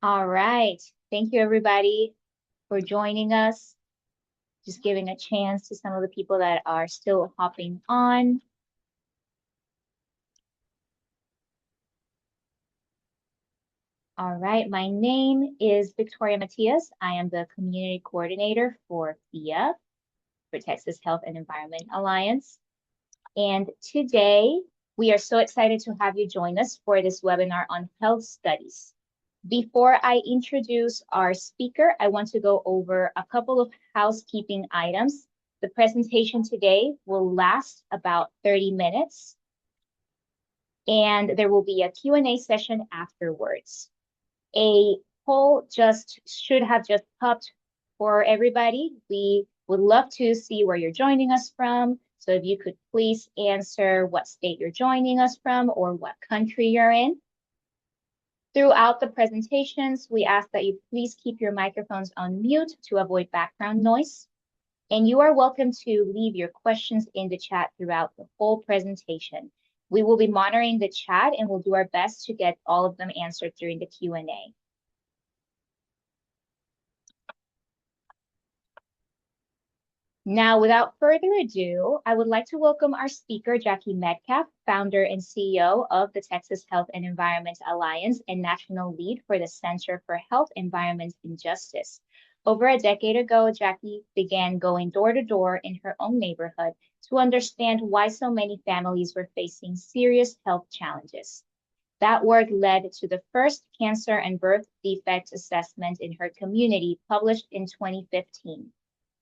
All right. Thank you, everybody, for joining us. Just giving a chance to some of the people that are still hopping on. All right. My name is Victoria Matias. I am the community coordinator for FIA, for Texas Health and Environment Alliance. And today, we are so excited to have you join us for this webinar on health studies. Before I introduce our speaker, I want to go over a couple of housekeeping items. The presentation today will last about 30 minutes, and there will be a Q&A session afterwards. A poll should have just popped for everybody. We would love to see where you're joining us from. So if you could please answer what state you're joining us from or what country you're in. Throughout the presentations, we ask that you please keep your microphones on mute to avoid background noise. And you are welcome to leave your questions in the chat throughout the whole presentation. We will be monitoring the chat and we'll do our best to get all of them answered during the Q&A. Now, without further ado, I would like to welcome our speaker, Jackie Medcalf, founder and CEO of the Texas Health and Environment Alliance and national lead for the Center for Health, Environment, and Justice. Over a decade ago, Jackie began going door to door in her own neighborhood to understand why so many families were facing serious health challenges. That work led to the first cancer and birth defect assessment in her community, published in 2015.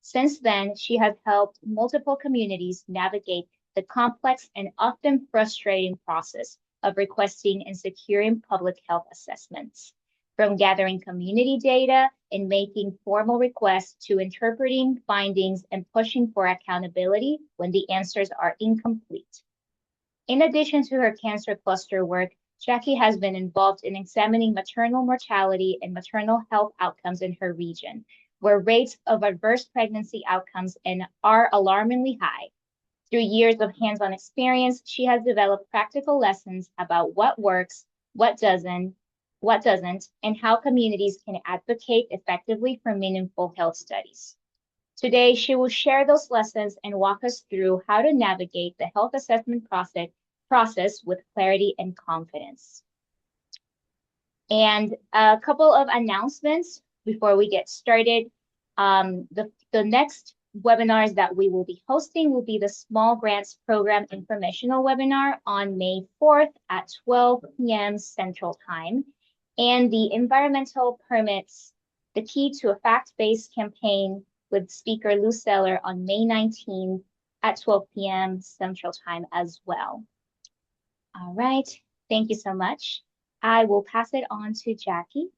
Since then, she has helped multiple communities navigate the complex and often frustrating process of requesting and securing public health assessments. From gathering community data and making formal requests to interpreting findings and pushing for accountability when the answers are incomplete. In addition to her cancer cluster work, Jackie has been involved in examining maternal mortality and maternal health outcomes in her region, where rates of adverse pregnancy outcomes are alarmingly high. Through years of hands-on experience, she has developed practical lessons about what works, what doesn't, and how communities can advocate effectively for meaningful health studies. Today, she will share those lessons and walk us through how to navigate the health assessment process with clarity and confidence. And a couple of announcements before we get started. The next webinars that we will be hosting will be the Small Grants Program Informational Webinar on May 4th at 12 p.m. Central Time, and the Environmental Permits, the Key to a Fact-Based Campaign with speaker Lou Seller on May 19th at 12 p.m. Central Time as well. All right, thank you so much. I will pass it on to Jackie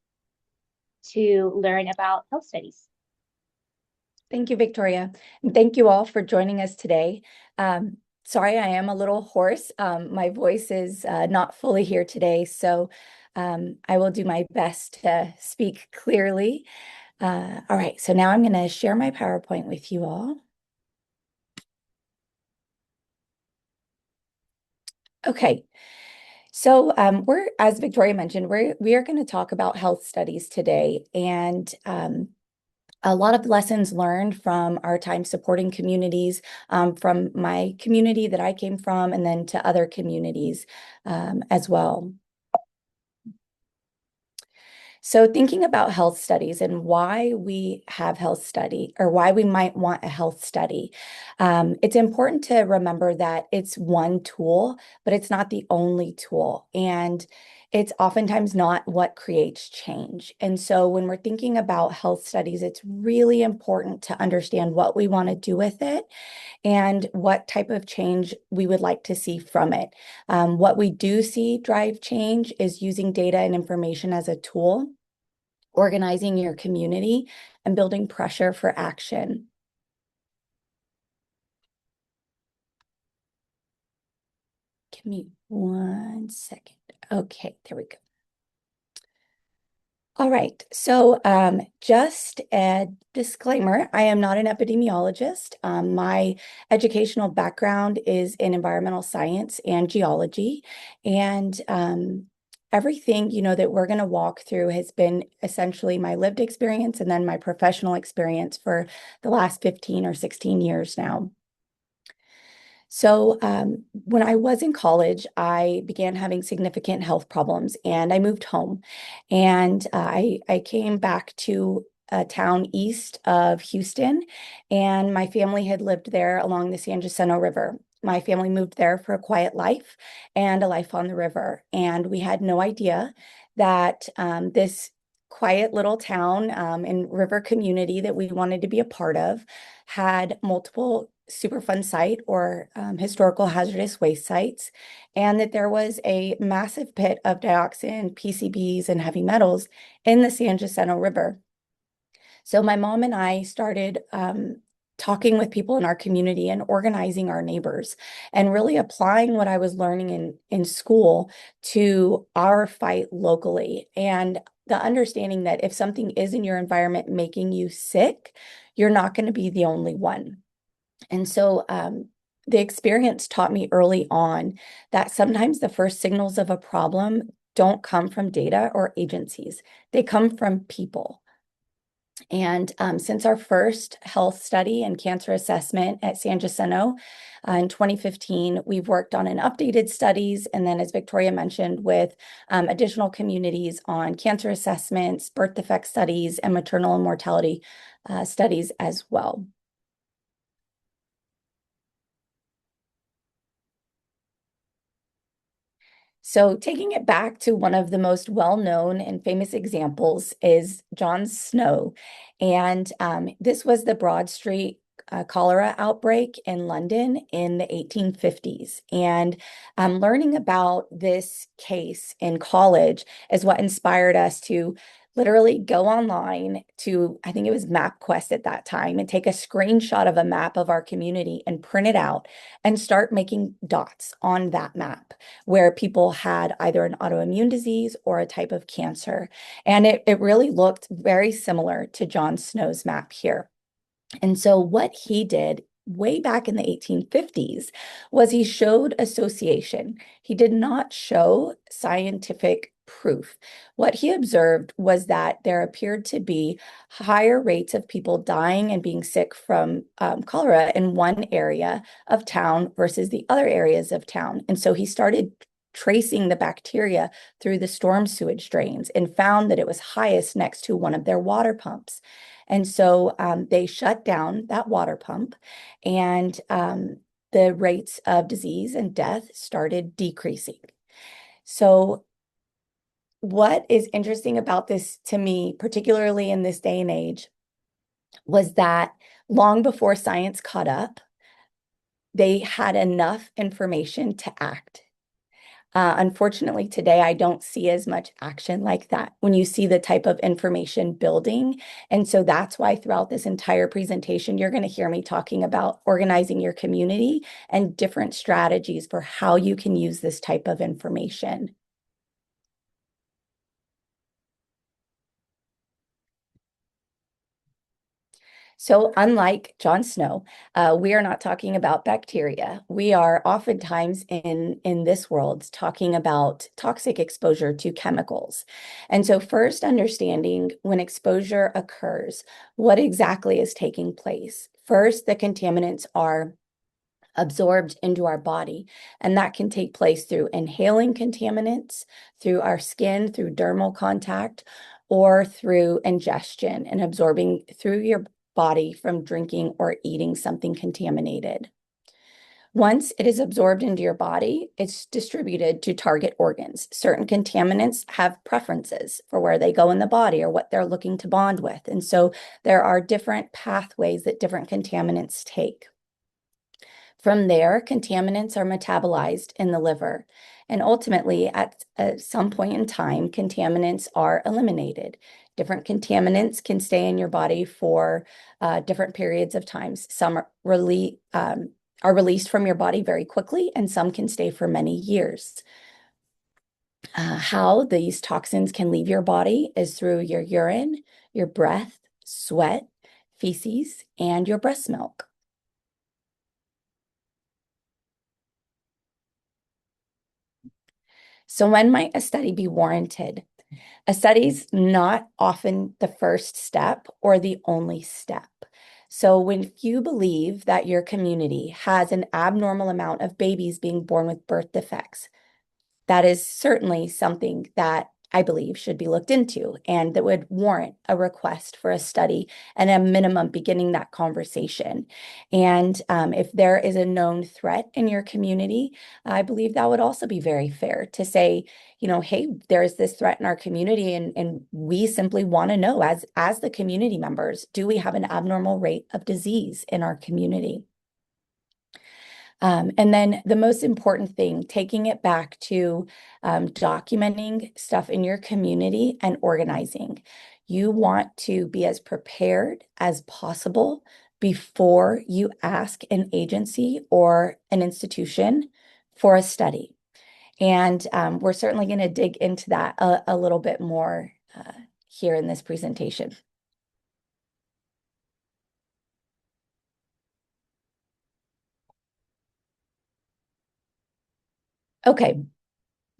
to learn about health studies. Thank you, Victoria. And thank you all for joining us today. Sorry, I am a little hoarse. My voice is not fully here today, so I will do my best to speak clearly. All right, so now I'm going to share my PowerPoint with you all. Okay. So as Victoria mentioned, we are going to talk about health studies today, and a lot of lessons learned from our time supporting communities, from my community that I came from, and then to other communities as well. So thinking about health studies and why we have health study, or why we might want a health study, it's important to remember that it's one tool, but it's not the only tool. And it's oftentimes not what creates change. And so when we're thinking about health studies, it's really important to understand what we want to do with it and what type of change we would like to see from it. What we do see drive change is using data and information as a tool, organizing your community, and building pressure for action. Give me 1 second. Okay, there we go. All right, so just a disclaimer, I am not an epidemiologist. My educational background is in environmental science and geology, and everything, that we're going to walk through has been essentially my lived experience and then my professional experience for the last 15 or 16 years now. So, when I was in college, I began having significant health problems and I moved home. And I came back to a town east of Houston, and my family had lived there along the San Jacinto River. My family moved there for a quiet life and a life on the river. And we had no idea that this quiet little town and river community that we wanted to be a part of had multiple Superfund site or historical hazardous waste sites, and that there was a massive pit of dioxin, PCBs, and heavy metals in the San Jacinto River. So my mom and I started talking with people in our community and organizing our neighbors and really applying what I was learning in school to our fight locally. And the understanding that if something is in your environment making you sick, you're not going to be the only one. And so the experience taught me early on that sometimes the first signals of a problem don't come from data or agencies. They come from people. And since our first health study and cancer assessment at San Jacinto in 2015, we've worked on an updated studies. And then, as Victoria mentioned, with additional communities on cancer assessments, birth defect studies, and maternal and mortality studies as well. So taking it back to one of the most well-known and famous examples is John Snow. And this was the Broad Street cholera outbreak in London in the 1850s. And learning about this case in college is what inspired us to literally go online to, I think it was MapQuest at that time, and take a screenshot of a map of our community and print it out and start making dots on that map where people had either an autoimmune disease or a type of cancer. And it really looked very similar to John Snow's map here. And so what he did way back in the 1850s was he showed association. He did not show scientific proof. What he observed was that there appeared to be higher rates of people dying and being sick from cholera in one area of town versus the other areas of town. And so he started tracing the bacteria through the storm sewage drains and found that it was highest next to one of their water pumps. And so they shut down that water pump, and the rates of disease and death started decreasing. So what is interesting about this to me, particularly in this day and age, was that long before science caught up, they had enough information to act. Unfortunately, today I don't see as much action like that when you see the type of information building. And so that's why throughout this entire presentation, you're going to hear me talking about organizing your community and different strategies for how you can use this type of information. So unlike John Snow, we are not talking about bacteria. We are oftentimes in this world talking about toxic exposure to chemicals. And so first understanding when exposure occurs, what exactly is taking place. First, the contaminants are absorbed into our body. And that can take place through inhaling contaminants, through our skin, through dermal contact, or through ingestion and absorbing through your body from drinking or eating something contaminated. Once it is absorbed into your body, it's distributed to target organs. Certain contaminants have preferences for where they go in the body or what they're looking to bond with. And so there are different pathways that different contaminants take. From there, contaminants are metabolized in the liver. And ultimately, at some point in time, contaminants are eliminated. Different contaminants can stay in your body for different periods of times. Some are released from your body very quickly, and some can stay for many years. How these toxins can leave your body is through your urine, your breath, sweat, feces, and your breast milk. So when might a study be warranted? A study's not often the first step or the only step. So when you believe that your community has an abnormal amount of babies being born with birth defects, that is certainly something that I believe should be looked into and that would warrant a request for a study and a minimum beginning that conversation. And if there is a known threat in your community, I believe that would also be very fair to say, hey, there is this threat in our community, and we simply want to know as the community members, do we have an abnormal rate of disease in our community? And then the most important thing, taking it back to documenting stuff in your community and organizing. You want to be as prepared as possible before you ask an agency or an institution for a study. And we're certainly going to dig into that a little bit more here in this presentation. Okay,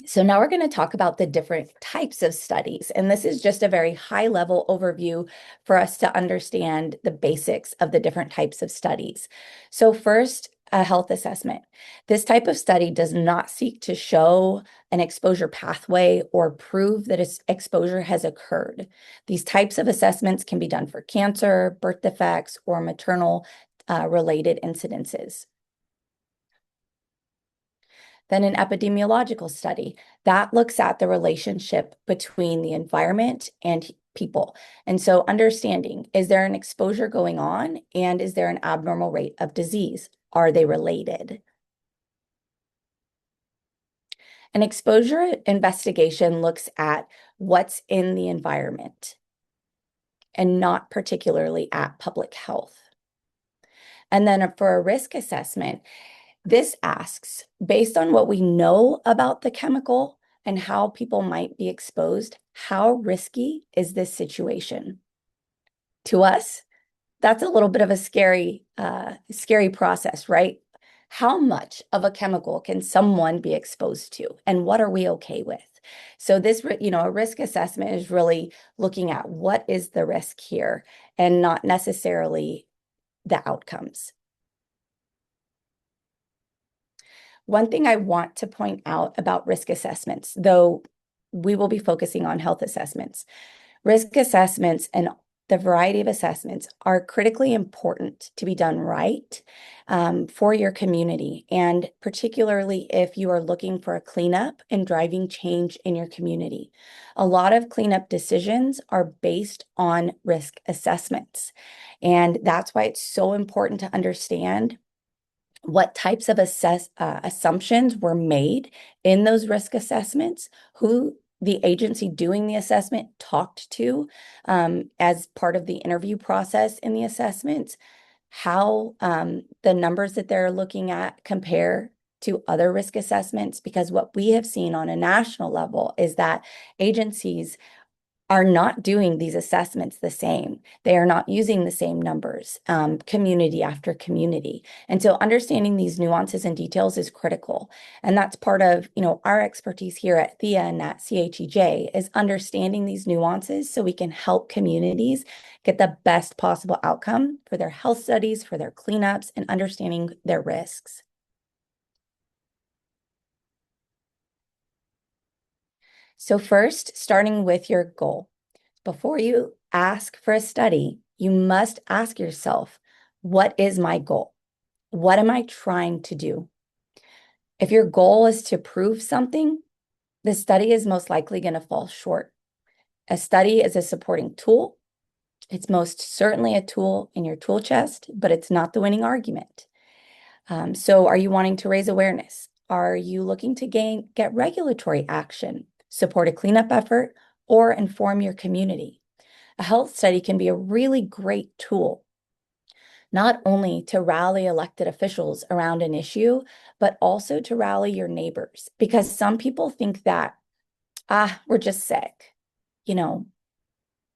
so now we're going to talk about the different types of studies. And this is just a very high level overview for us to understand the basics of the different types of studies. So first, a health assessment. This type of study does not seek to show an exposure pathway or prove that exposure has occurred. These types of assessments can be done for cancer, birth defects, or maternal related incidences. Then an epidemiological study that looks at the relationship between the environment and people. And so understanding, is there an exposure going on and is there an abnormal rate of disease? Are they related? An exposure investigation looks at what's in the environment and not particularly at public health. And then for a risk assessment, this asks, based on what we know about the chemical and how people might be exposed, how risky is this situation? To us, that's a little bit of a scary process, right? How much of a chemical can someone be exposed to, and what are we okay with? So this, a risk assessment is really looking at what is the risk here and not necessarily the outcomes. One thing I want to point out about risk assessments, though we will be focusing on health assessments, risk assessments and the variety of assessments are critically important to be done right for your community, and particularly if you are looking for a cleanup and driving change in your community. A lot of cleanup decisions are based on risk assessments, and that's why it's so important to understand what types of assumptions were made in those risk assessments, who the agency doing the assessment talked to as part of the interview process in the assessments, how the numbers that they're looking at compare to other risk assessments, because what we have seen on a national level is that agencies are not doing these assessments the same. They are not using the same numbers, community after community. And so understanding these nuances and details is critical. And that's part of, our expertise here at THEA and at CHEJ is understanding these nuances so we can help communities get the best possible outcome for their health studies, for their cleanups, and understanding their risks. So first, starting with your goal. Before you ask for a study, you must ask yourself, what is my goal? What am I trying to do? If your goal is to prove something, the study is most likely going to fall short. A study is a supporting tool. It's most certainly a tool in your tool chest, but it's not the winning argument. So are you wanting to raise awareness? Are you looking to get regulatory action, support a cleanup effort, or inform your community? A health study can be a really great tool, not only to rally elected officials around an issue, but also to rally your neighbors. Because some people think that, we're just sick.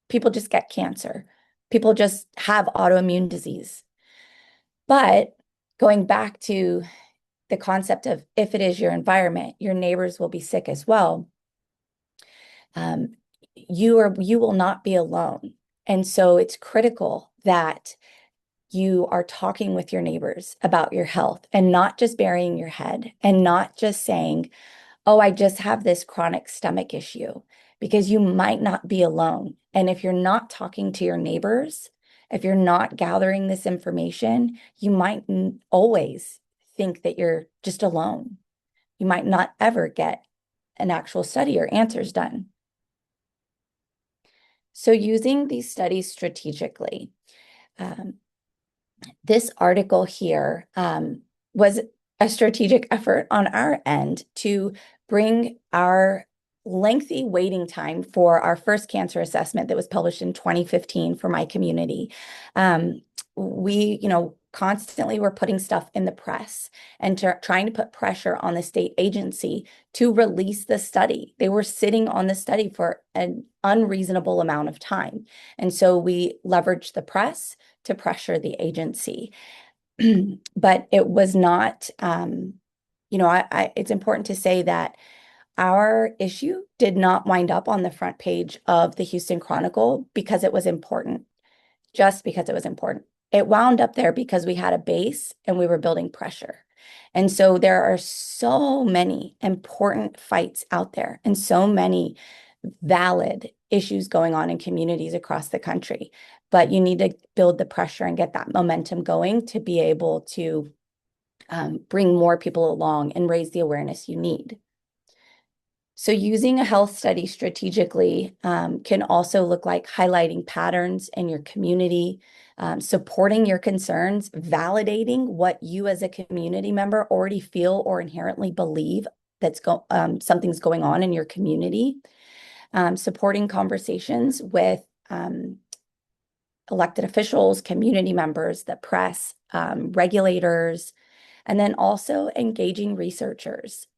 People just get cancer. People just have autoimmune disease. But going back to the concept of if it is your environment, your neighbors will be sick as well. You will not be alone. And so it's critical that you are talking with your neighbors about your health and not just burying your head and not just saying, oh, I just have this chronic stomach issue, because you might not be alone. And if you're not talking to your neighbors, if you're not gathering this information, you might always think that you're just alone. You might not ever get an actual study or answers done. So using these studies strategically, um, this article here was a strategic effort on our end to bring our lengthy waiting time for our first cancer assessment that was published in 2015 for my community. We, constantly were putting stuff in the press and trying to put pressure on the state agency to release the study. They were sitting on the study for an unreasonable amount of time. And so we leveraged the press to pressure the agency. But it was not, it's important to say that our issue did not wind up on the front page of the Houston Chronicle because it was important, just because it was important. It wound up there because we had a base and we were building pressure. And so there are so many important fights out there and so many valid issues going on in communities across the country. But you need to build the pressure and get that momentum going to be able to bring more people along and raise the awareness you need. So using a health study strategically can also look like highlighting patterns in your community, supporting your concerns, validating what you as a community member already feel or inherently believe something's going on in your community, supporting conversations with elected officials, community members, the press, regulators, and then also engaging researchers.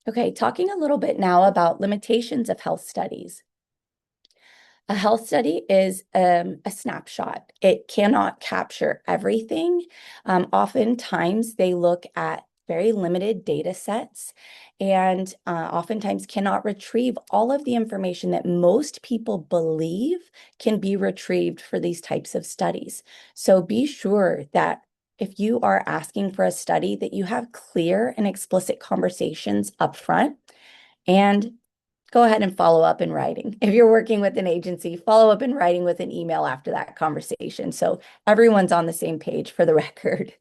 Okay, talking a little bit now about limitations of health studies. A health study is a snapshot. It cannot capture everything. Oftentimes, they look at very limited data sets and oftentimes cannot retrieve all of the information that most people believe can be retrieved for these types of studies. So be sure that if you are asking for a study, that you have clear and explicit conversations up front, and go ahead and follow up in writing. If you're working with an agency, follow up in writing with an email after that conversation. So everyone's on the same page for the record.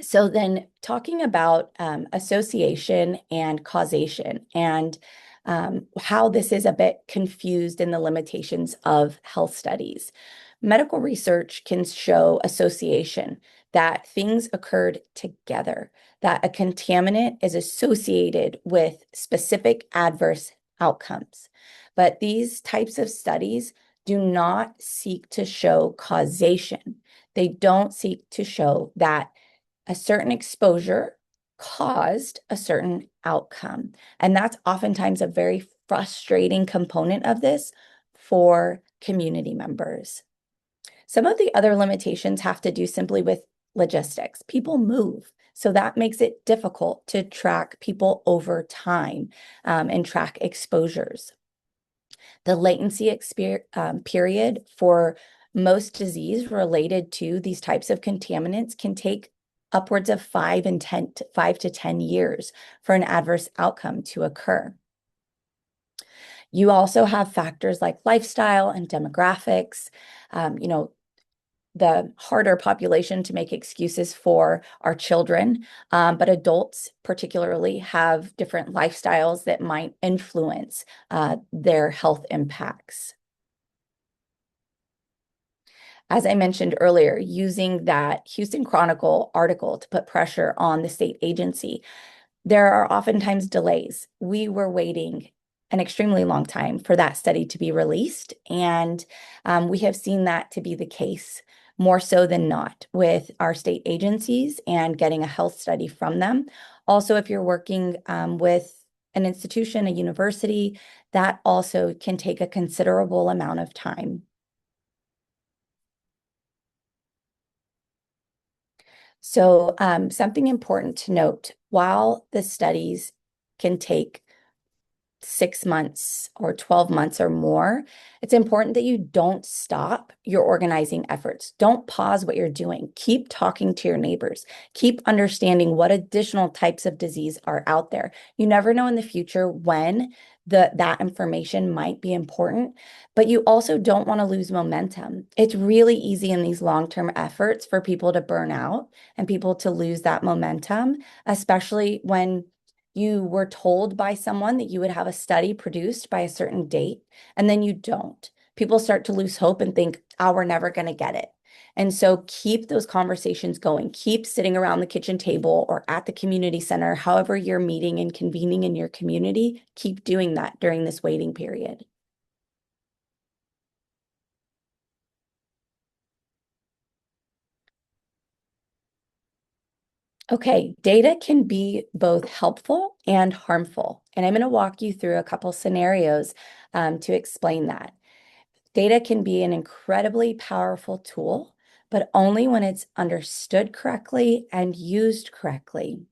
So then talking about association and causation and how this is a bit confused in the limitations of health studies. Medical research can show association, that things occurred together, that a contaminant is associated with specific adverse outcomes. But these types of studies do not seek to show causation. They don't seek to show that a certain exposure caused a certain outcome. And that's oftentimes a very frustrating component of this for community members. Some of the other limitations have to do simply with logistics. People move. So that makes it difficult to track people over time and track exposures. The latency period for most disease related to these types of contaminants can take upwards of 5 to 10 years for an adverse outcome to occur. You also have factors like lifestyle and demographics. The harder population to make excuses for our children, but adults particularly have different lifestyles that might influence their health impacts. As I mentioned earlier, using that Houston Chronicle article to put pressure on the state agency, there are oftentimes delays. We were waiting an extremely long time for that study to be released, and we have seen that to be the case more so than not with our state agencies and getting a health study from them. Also, if you're working with an institution, a university that also can take a considerable amount of time. So something important to note, while the studies can take 6 months or 12 months or more, it's important that you don't stop your organizing efforts. Don't pause what you're doing. Keep talking to your neighbors. Keep understanding what additional types of disease are out there. You never know in the future when that information might be important, but you also don't want to lose momentum. It's really easy in these long-term efforts for people to burn out and people to lose that momentum, especially when you were told by someone that you would have a study produced by a certain date, and then you don't. People start to lose hope and think, oh, we're never going to get it. And so keep those conversations going. Keep sitting around the kitchen table or at the community center, however you're meeting and convening in your community. Keep doing that during this waiting period. Okay, data can be both helpful and harmful. And I'm going to walk you through a couple scenarios to explain that. Data can be an incredibly powerful tool, but only when it's understood correctly and used correctly.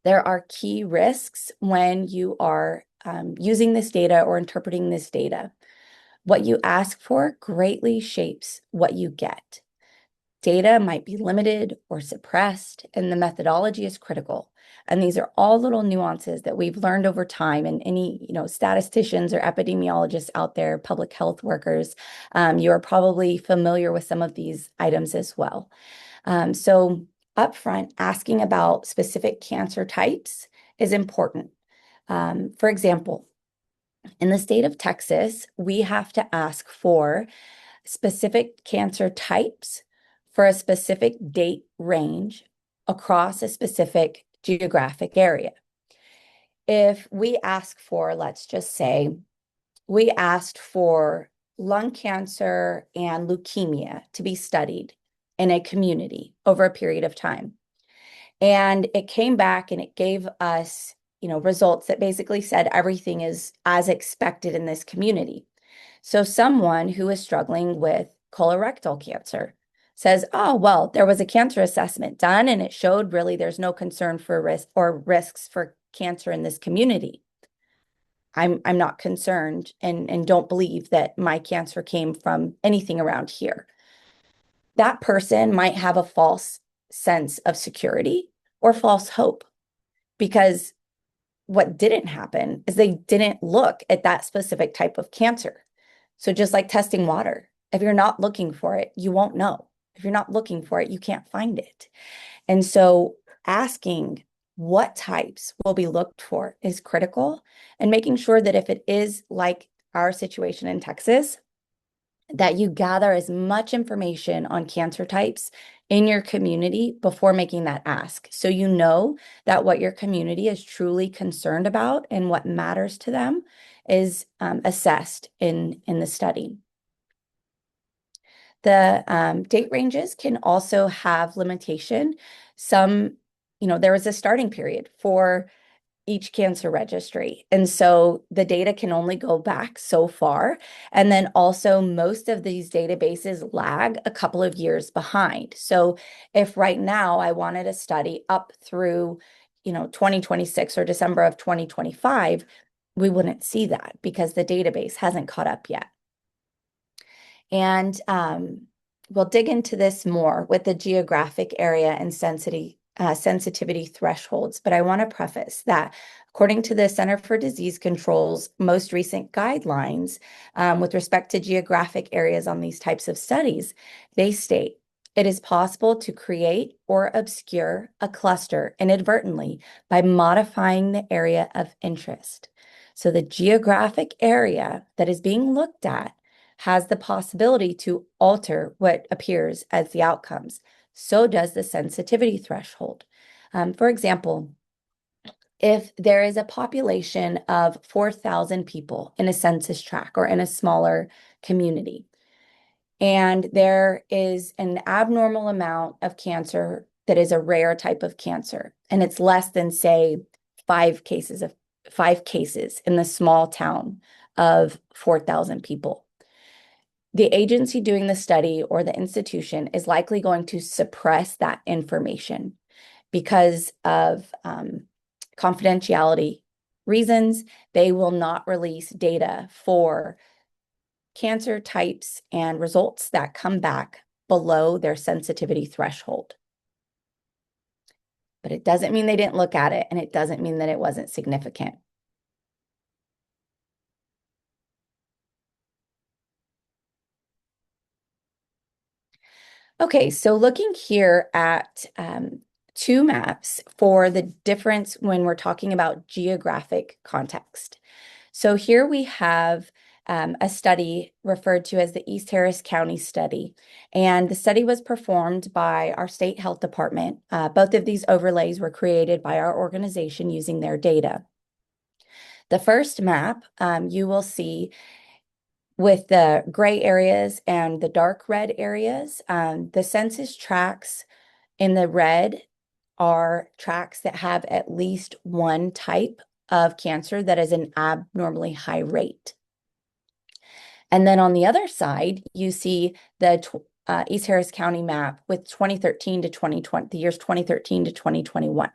There are key risks when you are using this data or interpreting this data. What you ask for greatly shapes what you get. Data might be limited or suppressed, and the methodology is critical. And these are all little nuances that we've learned over time. And any, statisticians or epidemiologists out there, public health workers, you are probably familiar with some of these items as well. So upfront, asking about specific cancer types is important. For example, in the state of Texas, we have to ask for specific cancer types for a specific date range across a specific geographic area. If we ask for, let's just say, we asked for lung cancer and leukemia to be studied in a community over a period of time. And it came back and it gave us, results that basically said everything is as expected in this community. So someone who is struggling with colorectal cancer says, oh, well, there was a cancer assessment done and it showed really there's no concern for risk or risks for cancer in this community. I'm not concerned and don't believe that my cancer came from anything around here. That person might have a false sense of security or false hope, because what didn't happen is they didn't look at that specific type of cancer. So just like testing water, if you're not looking for it, you won't know. If you're not looking for it, you can't find it. And so asking what types will be looked for is critical, and making sure that if it is like our situation in Texas, that you gather as much information on cancer types in your community before making that ask. So you know that what your community is truly concerned about and what matters to them is assessed in the study. The date ranges can also have limitation. Some, there is a starting period for each cancer registry. And so the data can only go back so far. And then also most of these databases lag a couple of years behind. So if right now I wanted a study up through, 2026 or December of 2025, we wouldn't see that because the database hasn't caught up yet. And we'll dig into this more with the geographic area and sensitivity thresholds. But I want to preface that according to the Center for Disease Control's most recent guidelines with respect to geographic areas on these types of studies, they state it is possible to create or obscure a cluster inadvertently by modifying the area of interest. So the geographic area that is being looked at has the possibility to alter what appears as the outcomes. So does the sensitivity threshold. For example, if there is a population of 4,000 people in a census tract or in a smaller community, and there is an abnormal amount of cancer that is a rare type of cancer, and it's less than, say, five cases in the small town of 4,000 people. The agency doing the study or the institution is likely going to suppress that information because of confidentiality reasons. They will not release data for cancer types and results that come back below their sensitivity threshold. But it doesn't mean they didn't look at it, and it doesn't mean that it wasn't significant. Okay, so looking here at two maps for the difference when we're talking about geographic context. So here we have a study referred to as the East Harris County study, and the study was performed by our state health department. Both of these overlays were created by our organization using their data. The first map you will see with the gray areas and the dark red areas, the census tracts in the red are tracts that have at least one type of cancer that is an abnormally high rate. And then on the other side, you see the East Harris County map with 2013 to 2020, the years 2013 to 2021.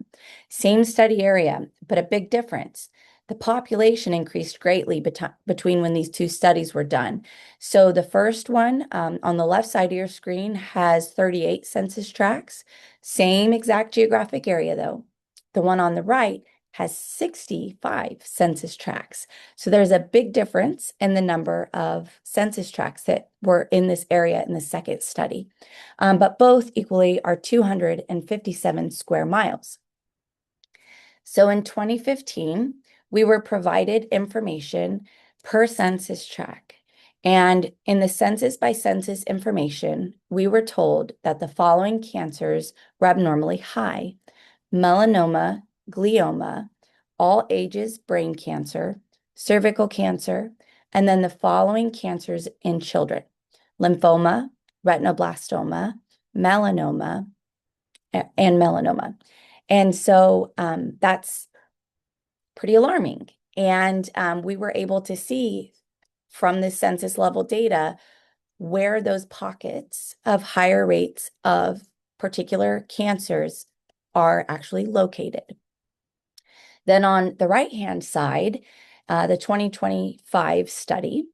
Same study area, but a big difference. The population increased greatly between when these two studies were done. So the first one on the left side of your screen has 38 census tracts, same exact geographic area though. The one on the right has 65 census tracts. So there's a big difference in the number of census tracts that were in this area in the second study. But both equally are 257 square miles. So in 2015, we were provided information per census tract. And in the census by census information, we were told that the following cancers were abnormally high: melanoma, glioma, all ages brain cancer, cervical cancer, and then the following cancers in children: lymphoma, retinoblastoma, melanoma, and melanoma. And so that's pretty alarming. And we were able to see from the census level data where those pockets of higher rates of particular cancers are actually located. Then on the right-hand side, the 2025 study,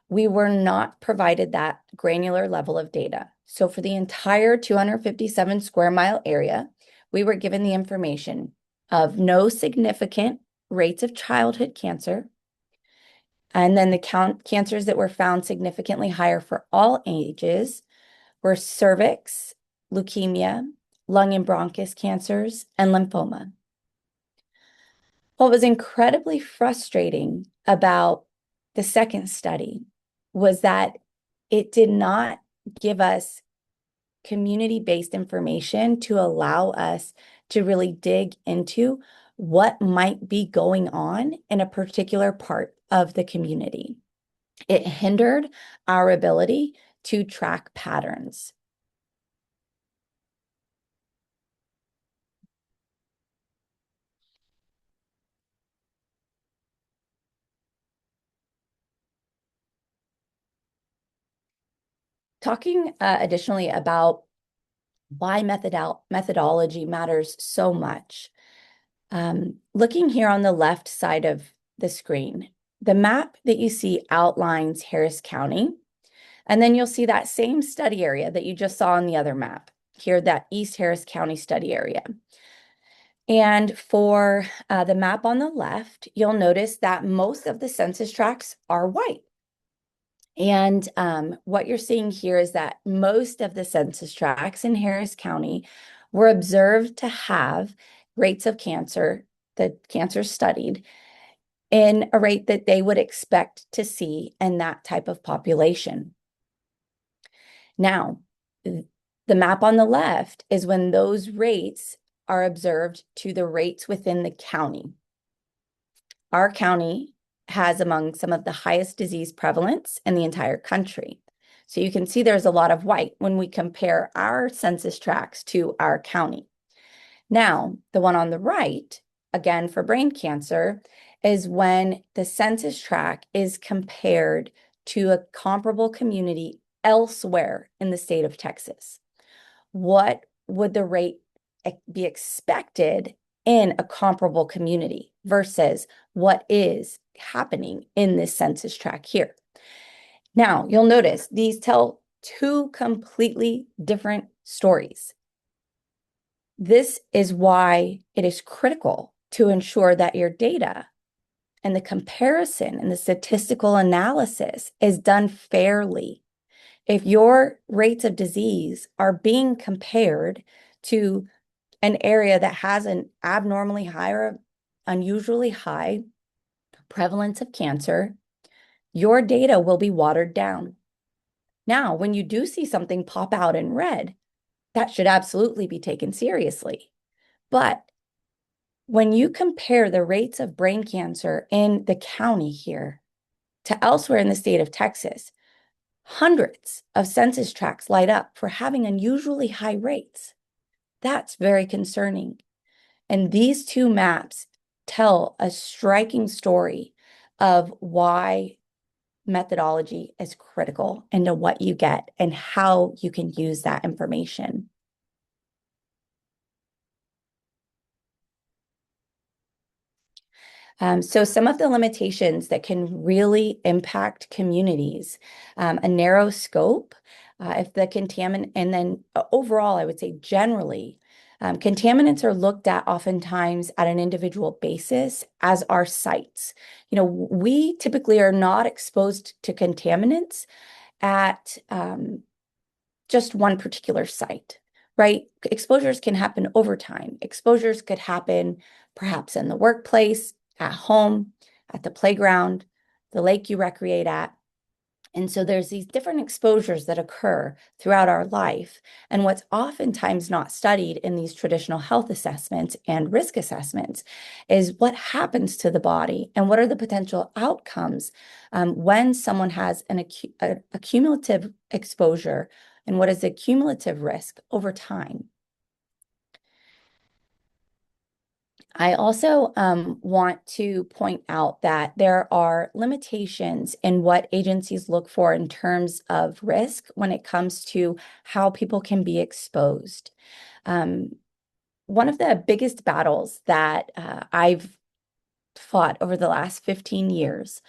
we were not provided that granular level of data. So for the entire 257 square mile area, we were given the information of no significant rates of childhood cancer, and then the cancers that were found significantly higher for all ages were cervix, leukemia, lung and bronchus cancers, and lymphoma. What was incredibly frustrating about the second study was that it did not give us community-based information to allow us to really dig into what might be going on in a particular part of the community. It hindered our ability to track patterns. Talking additionally about why methodology matters so much. Looking here on the left side of the screen, the map that you see outlines Harris County, and then you'll see that same study area that you just saw on the other map, here, that East Harris County study area. And for the map on the left, you'll notice that most of the census tracts are white. And what you're seeing here is that most of the census tracts in Harris County were observed to have rates of cancer, the cancer studied, in a rate that they would expect to see in that type of population. Now, the map on the left is when those rates are observed to the rates within the county. Our county has among some of the highest disease prevalence in the entire country. So you can see there's a lot of white when we compare our census tracts to our county. Now, the one on the right, again for brain cancer, is when the census tract is compared to a comparable community elsewhere in the state of Texas. What would the rate be expected in a comparable community versus what is happening in this census tract here? Now, you'll notice these tell two completely different stories. This is why it is critical to ensure that your data and the comparison and the statistical analysis is done fairly. If your rates of disease are being compared to an area that has an abnormally high or unusually high prevalence of cancer, your data will be watered down. Now, when you do see something pop out in red, that should absolutely be taken seriously. But when you compare the rates of brain cancer in the county here to elsewhere in the state of Texas, hundreds of census tracts light up for having unusually high rates. That's very concerning. And these two maps tell a striking story of why methodology is critical into what you get and how you can use that information. So some of the limitations that can really impact communities, a narrow scope, if the contaminant, and then overall, I would say generally, contaminants are looked at oftentimes at an individual basis as our sites. We typically are not exposed to contaminants at just one particular site, right? Exposures can happen over time. Exposures could happen perhaps in the workplace, at home, at the playground, the lake you recreate at. And so there's these different exposures that occur throughout our life. And what's oftentimes not studied in these traditional health assessments and risk assessments is what happens to the body and what are the potential outcomes when someone has a cumulative exposure and what is the cumulative risk over time. I also want to point out that there are limitations in what agencies look for in terms of risk when it comes to how people can be exposed. One of the biggest battles that I've fought over the last 15 years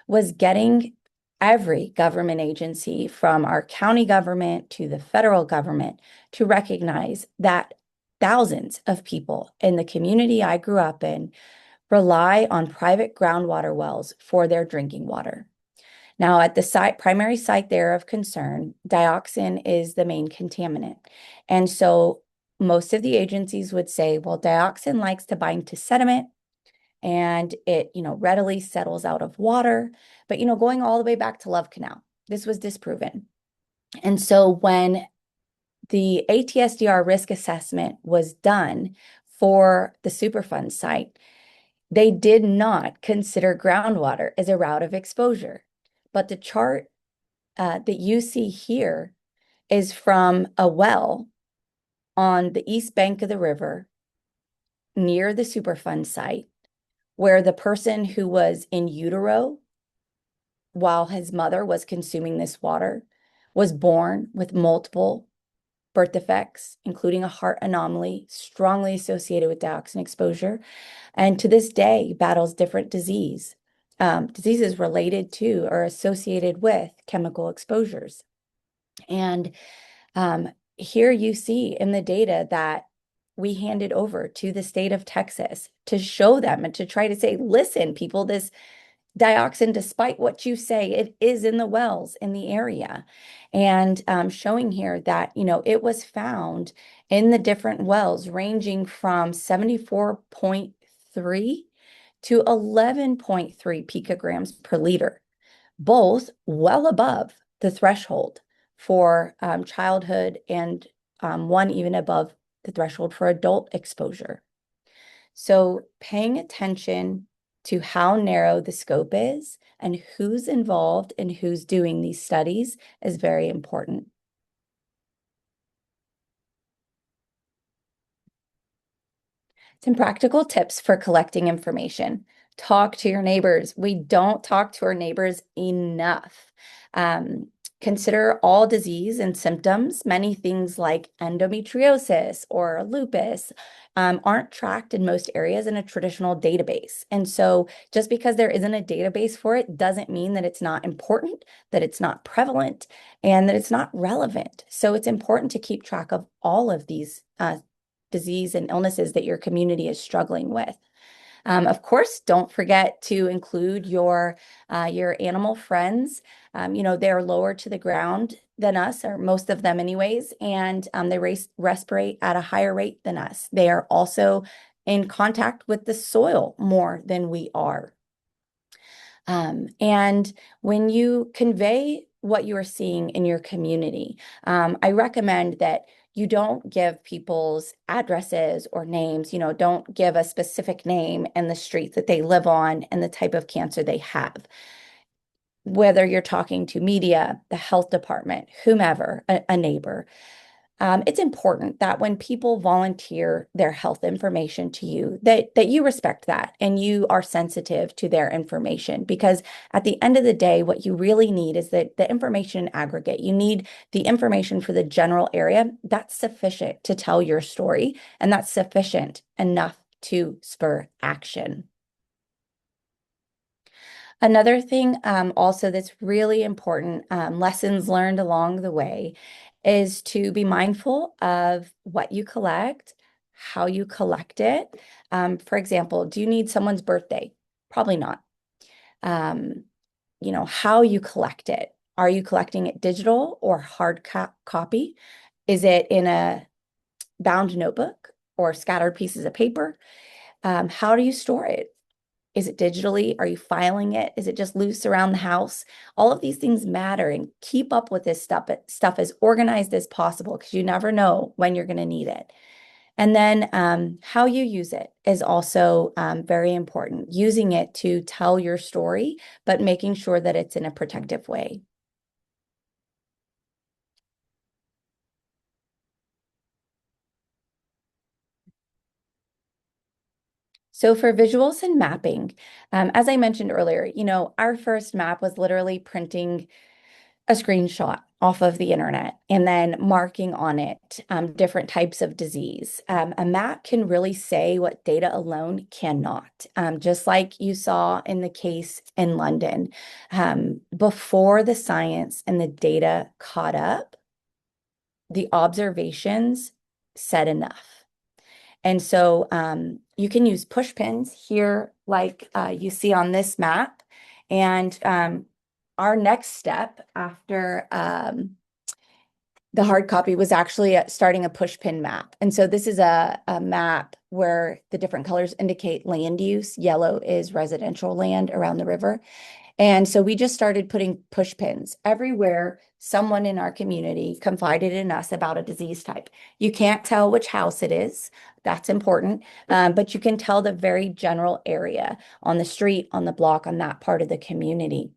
was getting every government agency, from our county government to the federal government, to recognize that thousands of people in the community I grew up in rely on private groundwater wells for their drinking water. Now, at the primary site there of concern, dioxin is the main contaminant. And so most of the agencies would say, well, dioxin likes to bind to sediment and it, readily settles out of water. But, going all the way back to Love Canal, this was disproven. And so when the ATSDR risk assessment was done for the Superfund site, they did not consider groundwater as a route of exposure. But the chart that you see here is from a well on the east bank of the river near the Superfund site, where the person who was in utero while his mother was consuming this water was born with multiple birth defects, including a heart anomaly strongly associated with dioxin exposure, and to this day battles different diseases related to or associated with chemical exposures. And here you see in the data that we handed over to the state of Texas to show them and to try to say, listen, people, this dioxin, despite what you say, it is in the wells in the area. And showing here that, it was found in the different wells ranging from 74.3 to 11.3 picograms per liter, both well above the threshold for childhood and one even above the threshold for adult exposure. So paying attention to how narrow the scope is and who's involved and who's doing these studies is very important. Some practical tips for collecting information. Talk to your neighbors. We don't talk to our neighbors enough. Um, Consider all disease and symptoms. Many things like endometriosis or lupus aren't tracked in most areas in a traditional database. And so just because there isn't a database for it doesn't mean that it's not important, that it's not prevalent, and that it's not relevant. So it's important to keep track of all of these disease and illnesses that your community is struggling with. Of course, don't forget to include your animal friends. They're lower to the ground than us, or most of them anyways, and they respirate at a higher rate than us. They are also in contact with the soil more than we are. And when you convey what you are seeing in your community, I recommend that you don't give people's addresses or names, don't give a specific name and the street that they live on and the type of cancer they have. Whether you're talking to media, the health department, whomever, a neighbor, it's important that when people volunteer their health information to you, that you respect that and you are sensitive to their information. Because at the end of the day, what you really need is that the information in aggregate. You need the information for the general area. That's sufficient to tell your story, and that's sufficient enough to spur action. Another thing also that's really important, lessons learned along the way, is to be mindful of what you collect, how you collect it. For example, do you need someone's birthday? Probably not. Um, how you collect it. Are you collecting it digital or hard copy? Is it in a bound notebook or scattered pieces of paper? How do you store it? Is it digitally? Are you filing it? Is it just loose around the house? All of these things matter, and keep up with this stuff as organized as possible because you never know when you're going to need it. And then how you use it is also very important. Using it to tell your story, but making sure that it's in a protective way. So for visuals and mapping, as I mentioned earlier, our first map was literally printing a screenshot off of the internet and then marking on it different types of disease. A map can really say what data alone cannot. Just like you saw in the case in London, before the science and the data caught up, the observations said enough. And so you can use push pins here, like you see on this map. And our next step after the hard copy was actually starting a push pin map. And so this is a map where the different colors indicate land use. Yellow is residential land around the river. And so we just started putting push pins everywhere someone in our community confided in us about a disease type. You can't tell which house it is. That's important. But you can tell the very general area on the street, on the block, on that part of the community.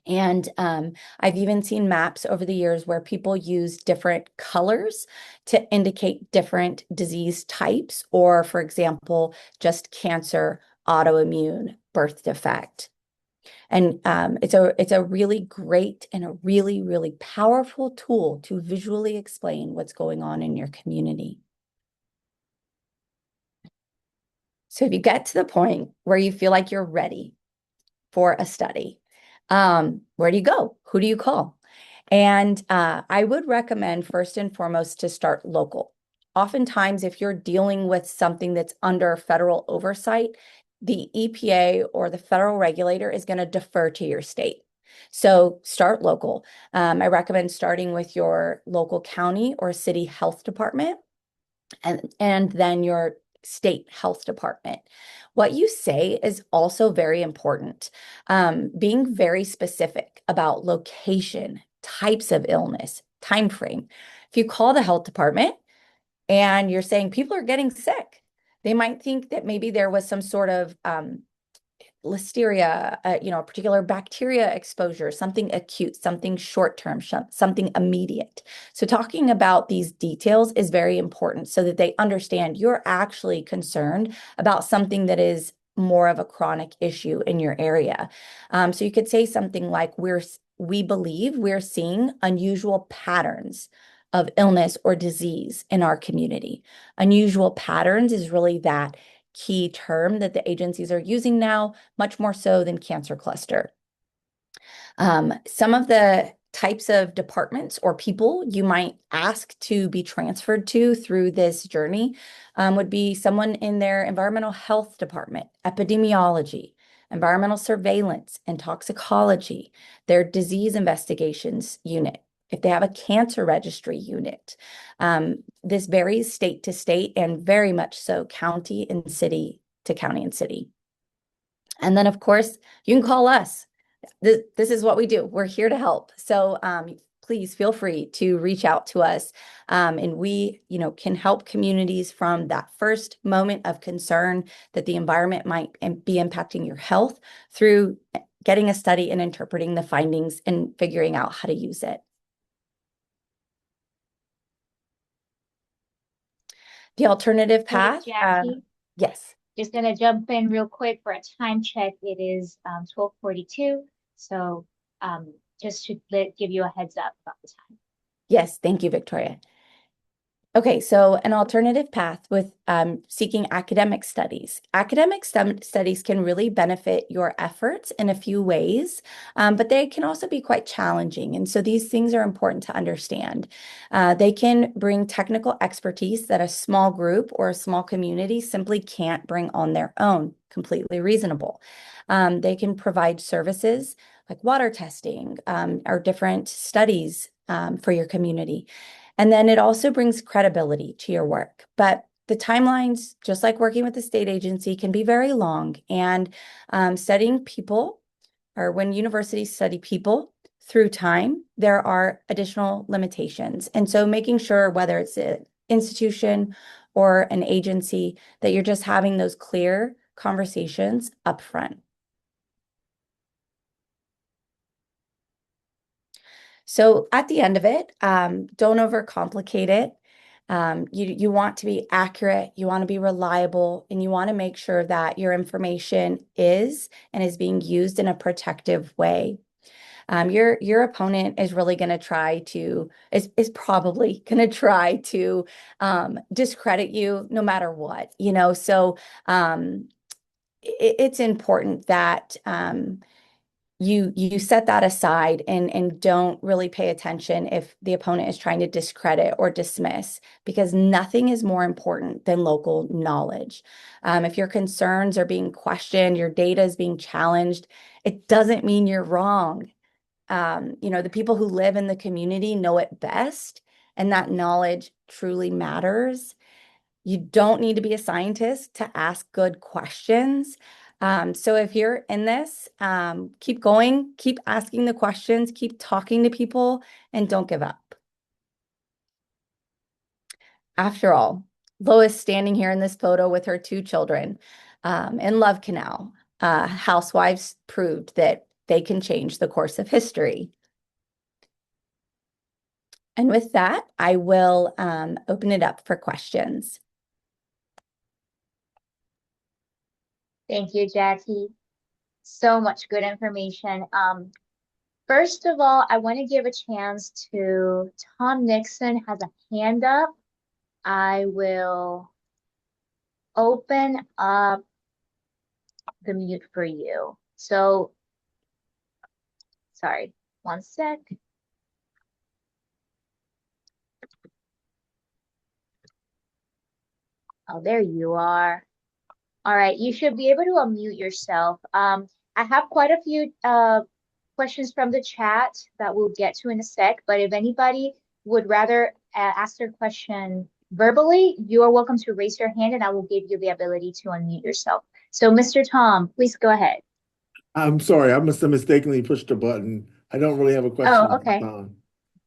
And I've even seen maps over the years where people use different colors to indicate different disease types, or, for example, just cancer, autoimmune, birth defect. And it's a really great and a really, really powerful tool to visually explain what's going on in your community. So if you get to the point where you feel like you're ready for a study, where do you go? Who do you call? And I would recommend first and foremost to start local. Oftentimes, if you're dealing with something that's under federal oversight, the EPA or the federal regulator is going to defer to your state. So start local. I recommend starting with your local county or city health department and then your state health department. What you say is also very important. Being very specific about location, types of illness, time frame. If you call the health department and you're saying people are getting sick, they might think that maybe there was some sort of listeria, a particular bacteria exposure, something acute, something short-term, something immediate. So talking about these details is very important so that they understand you're actually concerned about something that is more of a chronic issue in your area. So you could say something like, we believe we're seeing unusual patterns of illness or disease in our community. Unusual patterns is really that key term that the agencies are using now, much more so than cancer cluster. Some of the types of departments or people you might ask to be transferred to through this journey would be someone in their environmental health department, epidemiology, environmental surveillance and toxicology, their disease investigations unit, if they have a cancer registry unit. This varies state to state and very much so county and city to county and city. And then, of course, you can call us. This is what we do. We're here to help. So please feel free to reach out to us. And we, can help communities from that first moment of concern that the environment might be impacting your health through getting a study and interpreting the findings and figuring out how to use it. The alternative Hey, path, Jackie, yes. just gonna jump in real quick for a time check. It is 12:42, so just to give you a heads up about the time. Yes, thank you, Victoria. Okay, so an alternative path with seeking academic studies. Academic studies can really benefit your efforts in a few ways, but they can also be quite challenging. And so these things are important to understand. They can bring technical expertise that a small group or a small community simply can't bring on their own, completely reasonable. They can provide services like water testing or different studies for your community. And then it also brings credibility to your work. But the timelines, just like working with the state agency, can be very long. And studying people, or when universities study people through time, there are additional limitations. And so making sure whether it's an institution or an agency that you're just having those clear conversations up front. So at the end of it, don't overcomplicate it. You want to be accurate, you want to be reliable, and you want to make sure that your information is and is being used in a protective way. Your opponent is really going to try to is probably going to try to discredit you no matter what, So it's important that you set that aside and don't really pay attention if the opponent is trying to discredit or dismiss, because nothing is more important than local knowledge. If your concerns are being questioned, your data is being challenged, it doesn't mean you're wrong. The people who live in the community know it best, and that knowledge truly matters. You don't need to be a scientist to ask good questions. So if you're in this, keep going, keep asking the questions, keep talking to people, and don't give up. After all, Lois standing here in this photo with her two children in Love Canal, housewives proved that they can change the course of history. And with that, I will open it up for questions. Thank you, Jackie. So much good information. First of all, I want to give a chance to Tom Nixon has a hand up. I will open up the mute for you. So, sorry, one sec. Oh, there you are. All right, you should be able to unmute yourself. I have quite a few questions from the chat that we'll get to in a sec, but if anybody would rather ask their question verbally, you are welcome to raise your hand and I will give you the ability to unmute yourself. So, Mr. Tom, please go ahead. I'm sorry, I must have mistakenly pushed a button. I don't really have a question Oh, at this okay. time,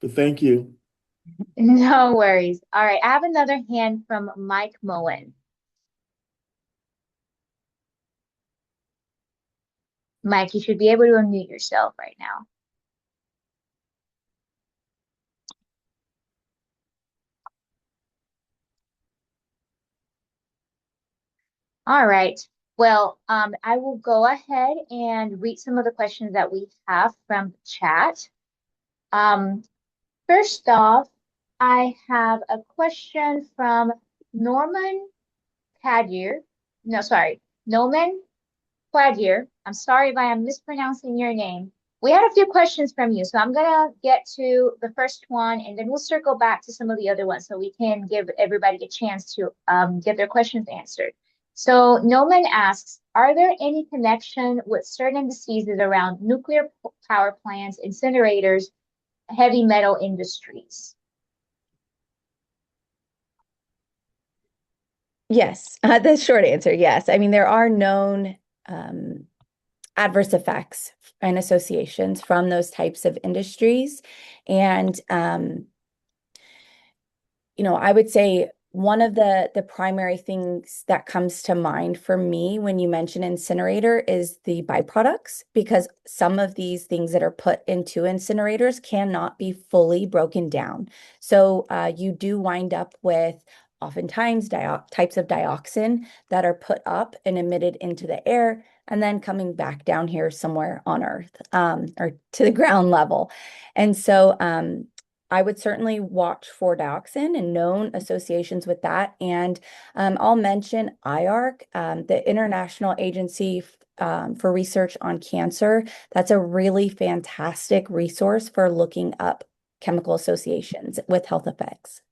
but thank you. No worries. All right, I have another hand from Mike Moen. Mike, you should be able to unmute yourself right now. All right. Well, I will go ahead and read some of the questions that we have from the chat. Um, First off, I have a question from Norman Cadier. No, sorry, Noman Quadier. I'm sorry if I am mispronouncing your name. We had a few questions from you, so I'm gonna get to the first one and then we'll circle back to some of the other ones so we can give everybody a chance to get their questions answered. So Noman asks, are there any connection with certain diseases around nuclear power plants, incinerators, heavy metal industries? Yes, the short answer, yes. I mean, there are known um, adverse effects and associations from those types of industries. And I would say one of the primary things that comes to mind for me when you mention incinerator is the byproducts, because some of these things that are put into incinerators cannot be fully broken down. So you do wind up with oftentimes types of dioxin that are put up and emitted into the air and then coming back down here somewhere on Earth, or to the ground level. And so I would certainly watch for dioxin and known associations with that. And I'll mention IARC, the International Agency for Research on Cancer. That's a really fantastic resource for looking up chemical associations with health effects.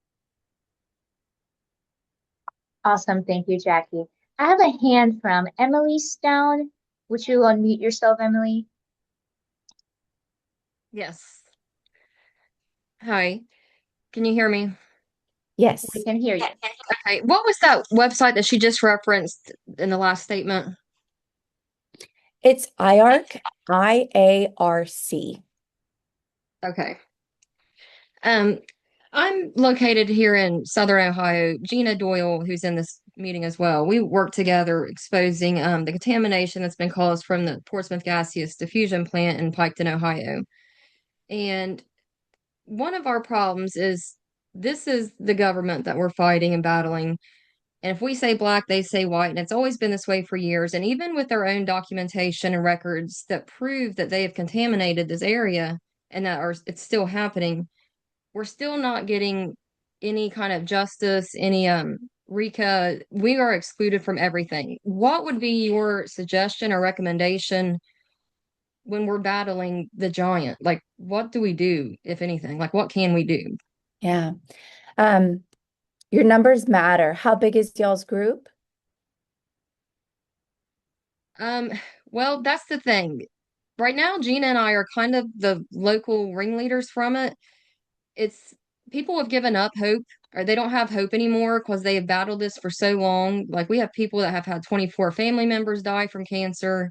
Awesome. Thank you, Jackie. I have a hand from Emily Stone. Would you unmute yourself, Emily? Yes. Hi. Can you hear me? We Yes, can hear you. Okay. What was that website that she just referenced in the last statement? it's IARC, IARC. Okay. Um, I'm located here in Southern Ohio. Gina Doyle, who's in this meeting as well, we work together exposing the contamination that's been caused from the Portsmouth gaseous diffusion plant in Piketon, Ohio. And one of our problems is this is the government that we're fighting and battling. And if we say black, they say white. And it's always been this way for years. And even with their own documentation and records that prove that they have contaminated this area and that it's still happening, we're still not getting any kind of justice, any RICA. We are excluded from everything. What would be your suggestion or recommendation when we're battling the giant? Like, what do we do, if anything? Like, what can we do? Yeah. Um, your numbers matter. How big is y'all's group? Um, well, that's the thing. Right now, Gina and I are kind of the local ringleaders from it. It's people have given up hope, or they don't have hope anymore because they have battled this for so long. Like we have people that have had 24 family members die from cancer.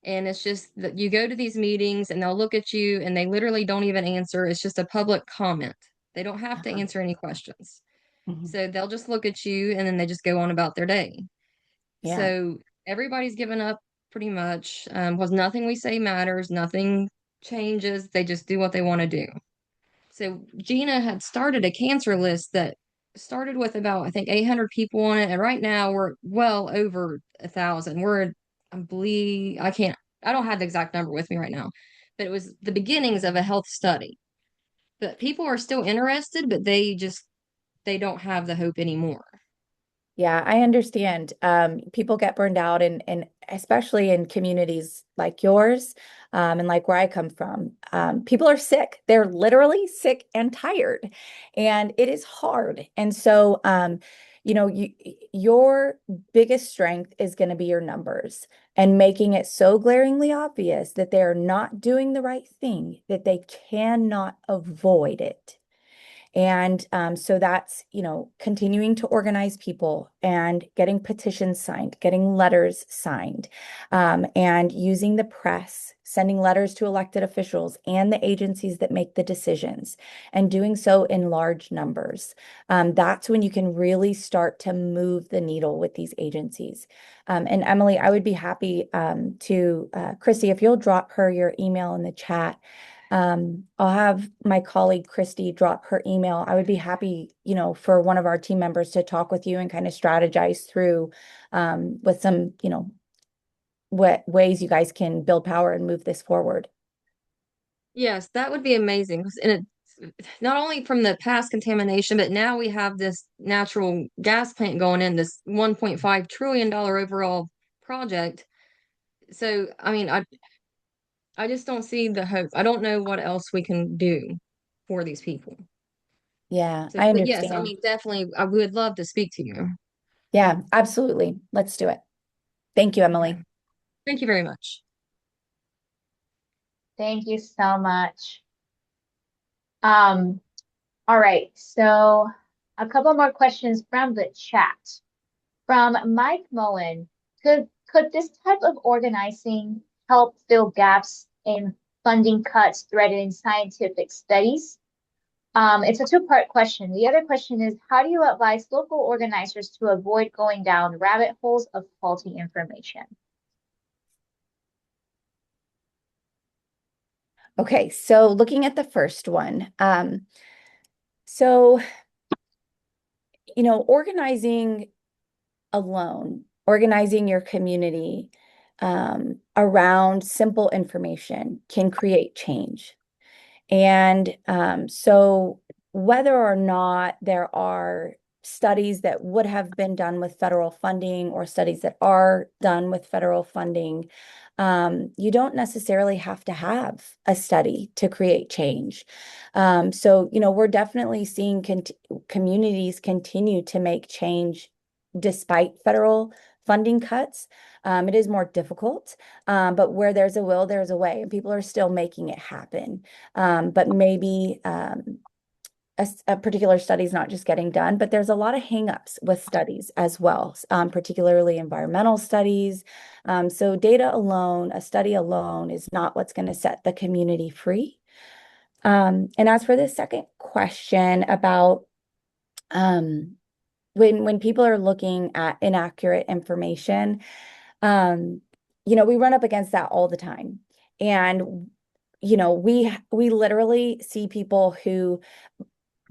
And it's just that you go to these meetings and they'll look at you and they literally don't even answer. It's just a public comment. They don't have to Uh-huh. answer any questions. Mhm. So they'll just look at you and then they just go on about their day. Yeah. So everybody's given up pretty much, because nothing we say matters, nothing changes. They just do what they want to do. So Gina had started a cancer list that started with about, I think, 800 people on it. And right now we're well over 1,000. I believe, I don't have the exact number with me right now, but it was the beginnings of a health study. But people are still interested, but they don't have the hope anymore. Yeah, I understand. People get burned out, and especially in communities like yours, and like where I come from. People are sick. They're literally sick and tired, and it is hard. And so, your biggest strength is going to be your numbers and making it so glaringly obvious that they're not doing the right thing, that they cannot avoid it. And so that's, continuing to organize people and getting petitions signed, getting letters signed, and using the press, sending letters to elected officials and the agencies that make the decisions, and doing so in large numbers. That's when you can really start to move the needle with these agencies. And Emily, I would be happy Christy, if you'll drop her your email in the chat. I'll have my colleague Christy drop her email. I would be happy, for one of our team members to talk with you and kind of strategize through with some, what ways you guys can build power and move this forward. Yes, that would be amazing. And it's not only from the past contamination, but now we have this natural gas plant going in, this $1.5 trillion overall project. So, I mean, I just don't see the hope. I don't know what else we can do for these people. Yeah, So, I but yes, I understand. mean, definitely, I would love to speak to you. Yeah, absolutely. Let's do it. Thank you, Okay. Emily. Thank you very much. Thank you so much. Um, all right, so a couple more questions from the chat. From Mike Moen, could this type of organizing help fill gaps in funding cuts threatening scientific studies? It's a two-part question. The other question is, how do you advise local organizers to avoid going down rabbit holes of faulty information? Okay, so looking at the first one, so organizing alone, organizing your community around simple information can create change. And so whether or not there are studies that would have been done with federal funding or studies that are done with federal funding, you don't necessarily have to have a study to create change. So, we're definitely seeing communities continue to make change despite federal funding cuts. It is more difficult, but where there's a will, there's a way, and people are still making it happen. But maybe a particular study is not just getting done, but there's a lot of hangups with studies as well, particularly environmental studies. So data alone, a study alone is not what's going to set the community free. And as for the second question about when people are looking at inaccurate information, um, we run up against that all the time. And we literally see people who,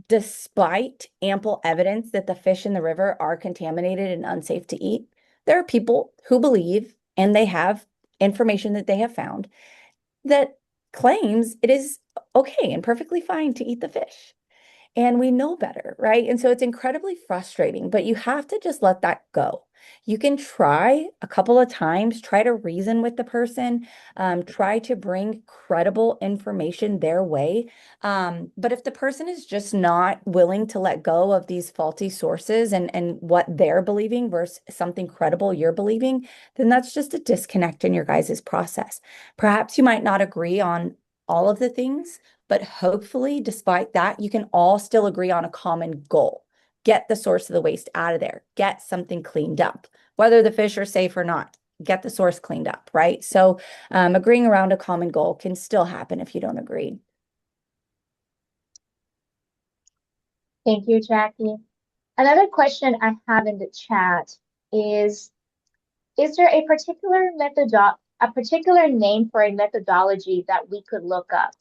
despite ample evidence that the fish in the river are contaminated and unsafe to eat, there are people who believe, and they have information that they have found that claims it is okay and perfectly fine to eat the fish. And we know better, right? And so it's incredibly frustrating, but you have to just let that go. You can try a couple of times, try to reason with the person, try to bring credible information their way. But if the person is just not willing to let go of these faulty sources and what they're believing versus something credible you're believing, then that's just a disconnect in your guys' process. Perhaps you might not agree on all of the things, but hopefully, despite that, you can all still agree on a common goal. Get the source of the waste out of there. Get something cleaned up, whether the fish are safe or not. Get the source cleaned up, right? So agreeing around a common goal can still happen if you don't agree. Thank you, Jackie. Another question I have in the chat is there a particular name for a methodology that we could look up?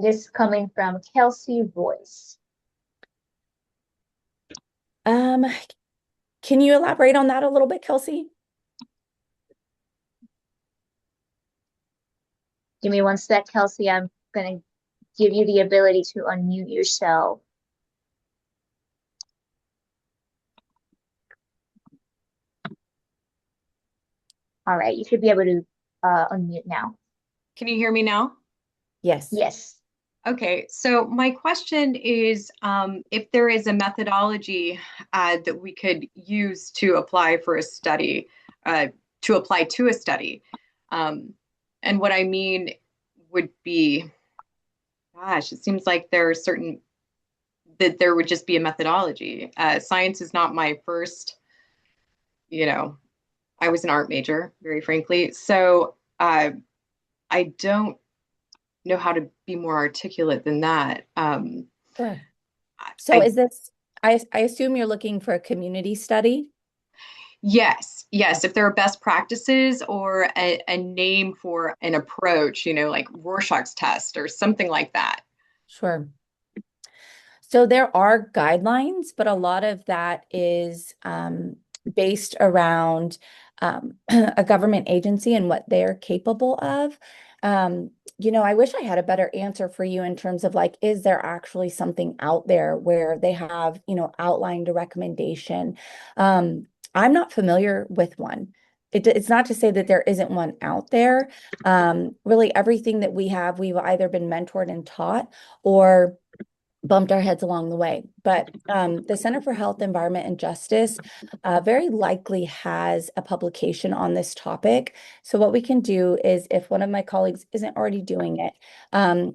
This coming from Kelsey Voice. Um, can you elaborate on that a little bit, Kelsey? Give me one sec, Kelsey. I'm going to give you the ability to unmute yourself. All right, you should be able to unmute now. Can you hear me now? Yes. Yes. Okay, so my question is if there is a methodology that we could use to apply for a study, to apply to a study. And what I mean would be, gosh, it seems like there are that there would just be a methodology. Science is not my first, I was an art major, very frankly. So I don't know how to be more articulate than that. Sure. So I assume you're looking for a community study? Yes. If there are best practices or a name for an approach, like Rorschach's test or something like that. Sure. So there are guidelines, but a lot of that is based around a government agency and what they're capable of. I wish I had a better answer for you in terms of like, is there actually something out there where they have, outlined a recommendation? I'm not familiar with one. It's not to say that there isn't one out there. Really, everything that we have, we've either been mentored and taught or bumped our heads along the way. But the Center for Health, Environment, and Justice very likely has a publication on this topic. So what we can do is, if one of my colleagues isn't already doing it,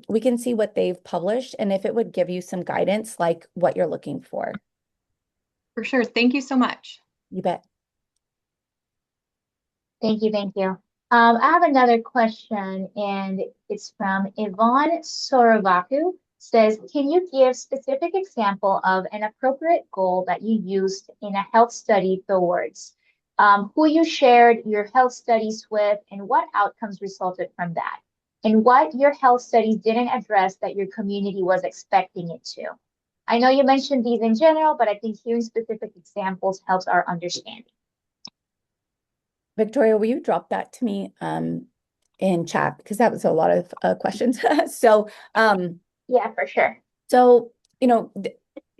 we can see what they've published and if it would give you some guidance like what you're looking for. For sure. Thank you so much. You bet. Thank you, thank you. I have another question, and it's from Yvonne Sorovaku. Says, can you give specific example of an appropriate goal that you used in a health study towards? Who you shared your health studies with, and what outcomes resulted from that? And what your health studies didn't address that your community was expecting it to? I know you mentioned these in general, but I think hearing specific examples helps our understanding. Victoria, will you drop that to me in chat? Because that was a lot of questions. So, yeah, for sure. So,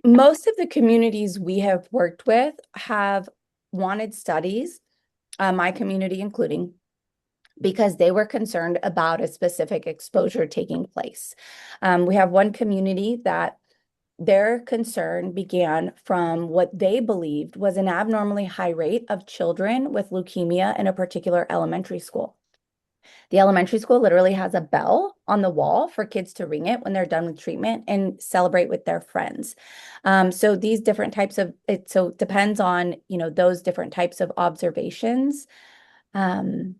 most of the communities we have worked with have wanted studies, my community including, because they were concerned about a specific exposure taking place. We have one community that their concern began from what they believed was an abnormally high rate of children with leukemia in a particular elementary school. The elementary school literally has a bell on the wall for kids to ring it when they're done with treatment and celebrate with their friends. So these different types of it, so it depends on, those different types of observations. And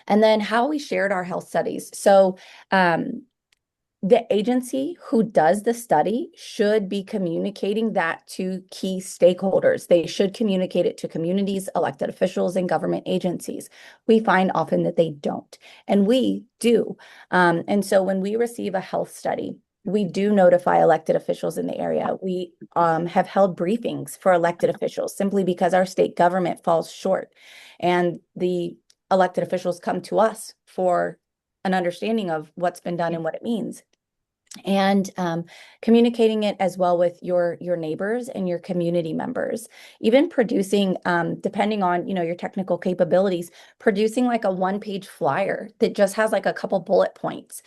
then how we shared our health studies. So the agency who does the study should be communicating that to key stakeholders. They should communicate it to communities, elected officials, and government agencies. We find often that they don't, and we do. And so when we receive a health study, we do notify elected officials in the area. We have held briefings for elected officials simply because our state government falls short, and the elected officials come to us for an understanding of what's been done and what it means. And communicating it as well with your neighbors and your community members. Even producing, depending on your technical capabilities, producing like a one-page flyer that just has like a couple bullet points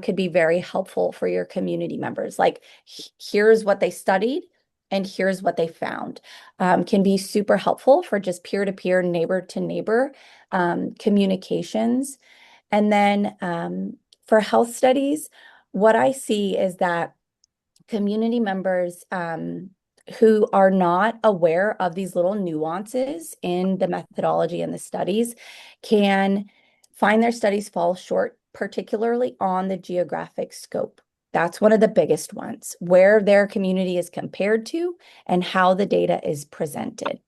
could be very helpful for your community members. Like, here's what they studied and here's what they found. Can be super helpful for just peer-to-peer, neighbor-to-neighbor communications. And then for health studies, what I see is that community members who are not aware of these little nuances in the methodology and the studies can find their studies fall short, particularly on the geographic scope. That's one of the biggest ones, where their community is compared to and how the data is presented.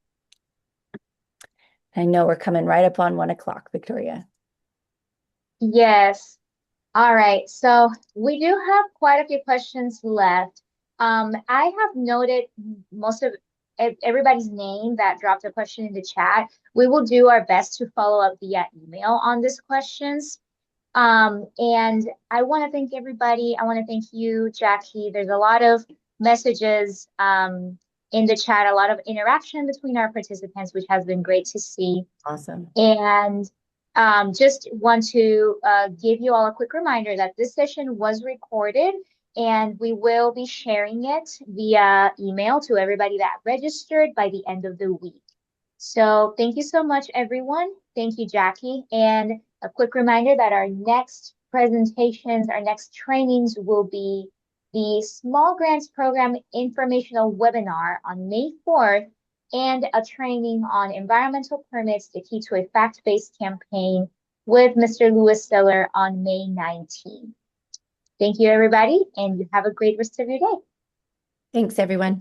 I know we're coming right up on 1 o'clock, Victoria. Yes. All right, so we do have quite a few questions left. I have noted most of everybody's name that dropped a question in the chat. We will do our best to follow up via email on these questions. And I want to thank everybody. I want to thank you, Jackie. There's a lot of messages in the chat, a lot of interaction between our participants, which has been great to see. Awesome. And just want to give you all a quick reminder that this session was recorded and we will be sharing it via email to everybody that registered by the end of the week. So thank you so much, everyone. Thank you, Jackie. And a quick reminder that our next presentations, our next trainings will be the Small Grants Program informational webinar on May 4th and a training on environmental permits, the key to a fact-based campaign with Mr. Lewis Stiller on May 19th. Thank you, everybody, and you have a great rest of your day. Thanks, everyone.